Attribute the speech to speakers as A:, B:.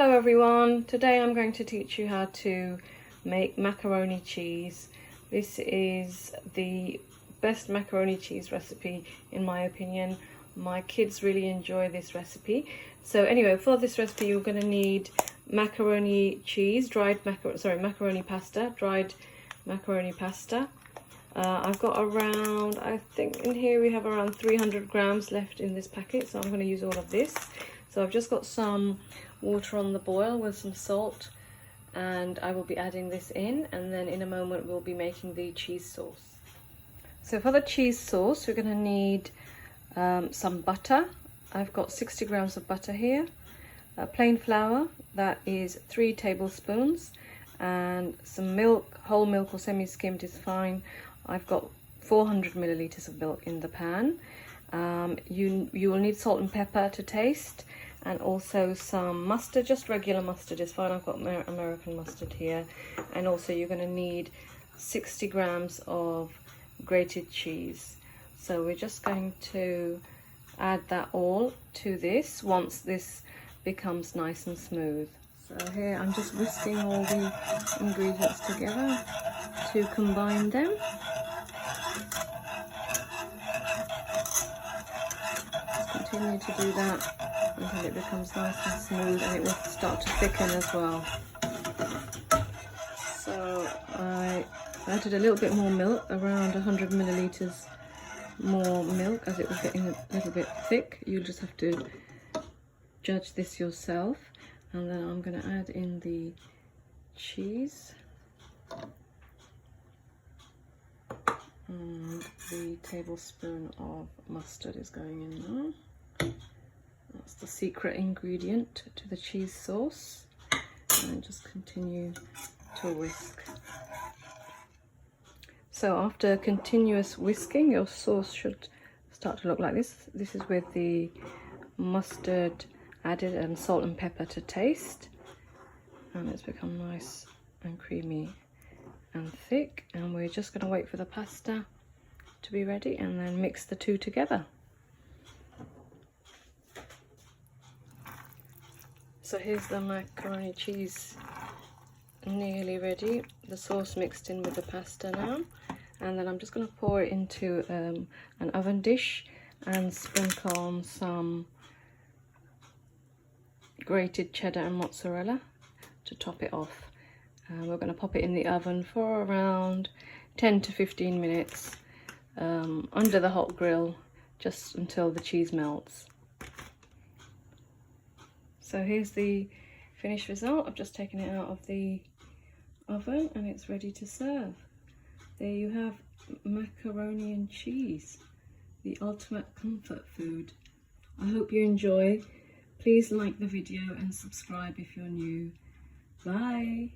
A: Hello everyone, today I'm going to teach you how to make macaroni cheese. This is the best macaroni cheese recipe in my opinion. My kids really enjoy this recipe. So anyway, for this recipe you're going to need macaroni cheese, macaroni pasta, dried macaroni pasta. I've got around, I think in here we have around 300 grams left in this packet, so I'm going to use all of this. So I've just got some water on the boil with some salt, and I will be adding this in, and then in a moment we'll be making the cheese sauce. So for the cheese sauce we're going to need some butter. I've got 60 grams of butter here, plain flour, that is 3 tablespoons, and some milk, whole milk or semi-skimmed is fine. I've got 400 milliliters of milk in the pan. You will need salt and pepper to taste, and also some mustard, just regular mustard is fine. I've got American mustard here. And also you're going to need 60 grams of grated cheese. So we're just going to add that all to this once this becomes nice and smooth. So here I'm just whisking all the ingredients together to combine them. Continue to do that until it becomes nice and smooth, and it will start to thicken as well. So I added a little bit more milk, around 100 milliliters more milk, as it was getting a little bit thick. You'll just have to judge this yourself. And then I'm going to add in the cheese and the tablespoon of mustard is going in now. That's the secret ingredient to the cheese sauce. And just continue to whisk. So after continuous whisking, your sauce should start to look like this. This is with the mustard added and salt and pepper to taste. And it's become nice and creamy and thick. And we're just going to wait for the pasta to be ready and then mix the two together. So here's the macaroni cheese nearly ready. The sauce mixed in with the pasta now. And then I'm just going to pour it into an oven dish and sprinkle on some grated cheddar and mozzarella to top it off. We're going to pop it in the oven for around 10 to 15 minutes under the hot grill, just until the cheese melts. So here's the finished result. I've just taken it out of the oven and it's ready to serve. There you have macaroni and cheese, the ultimate comfort food. I hope you enjoy. Please like the video and subscribe if you're new. Bye.